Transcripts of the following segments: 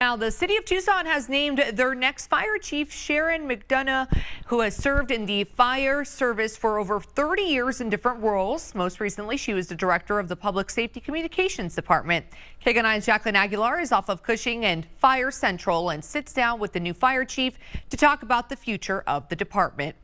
Now, the City of Tucson has named their next fire chief, Sharon McDonough, who has served in the fire service for over 30 years in different roles. Most recently, she was the director of the Public Safety Communications Department. KGUN9's Jacqueline Aguilar is off of Cushing and Fire Central and sits down with the new fire chief to talk about the future of the department.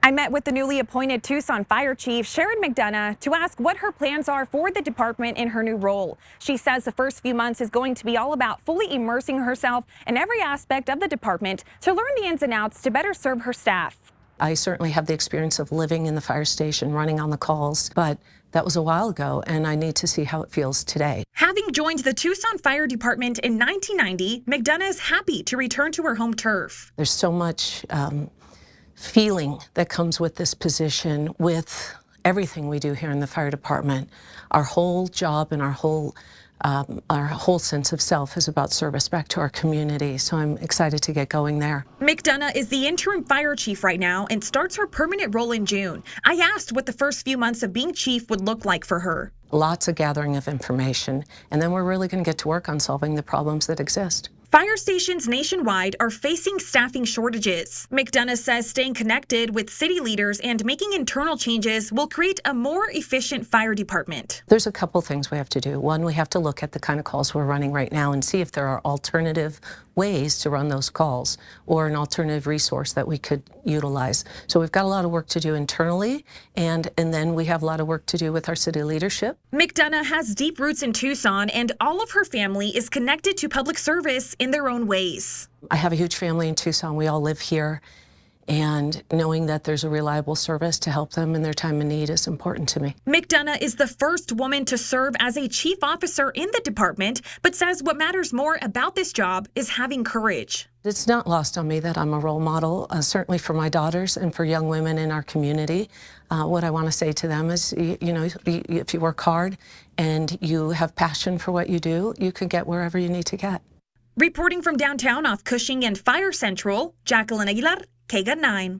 I met with the newly appointed Tucson Fire Chief, Sharon McDonough, to ask what her plans are for the department in her new role. She says the first few months is going to be all about fully immersing herself in every aspect of the department to learn the ins and outs to better serve her staff. I certainly have the experience of living in the fire station, running on the calls, but that was a while ago, and I need to see how it feels today. Having joined the Tucson Fire Department in 1990, McDonough is happy to return to her home turf. There's so much feeling that comes with this position, with everything we do here in the fire department. Our whole job and our whole sense of self is about service back to our community, so I'm excited to get going there. McDonough is the interim fire chief right now and starts her permanent role in June. I asked what the first few months of being chief would look like for her. Lots of gathering of information, and then we're really going to get to work on solving the problems that exist. Fire stations nationwide are facing staffing shortages. McDonough says staying connected with city leaders and making internal changes will create a more efficient fire department. There's a couple things we have to do. One, we have to look at the kind of calls we're running right now and see if there are alternative ways to run those calls or an alternative resource that we could utilize. So we've got a lot of work to do internally, and then we have a lot of work to do with our city leadership. McDonough has deep roots in Tucson, and all of her family is connected to public service in their own ways. I have a huge family in Tucson. We all live here, and knowing that there's a reliable service to help them in their time of need is important to me. McDonough is the first woman to serve as a chief officer in the department, but says what matters more about this job is having courage. It's not lost on me that I'm a role model, certainly for my daughters and for young women in our community. What I want to say to them is, you know, if you work hard and you have passion for what you do, you can get wherever you need to get. Reporting from downtown off Cushing and Fire Central, Jacqueline Aguilar, KGUN9.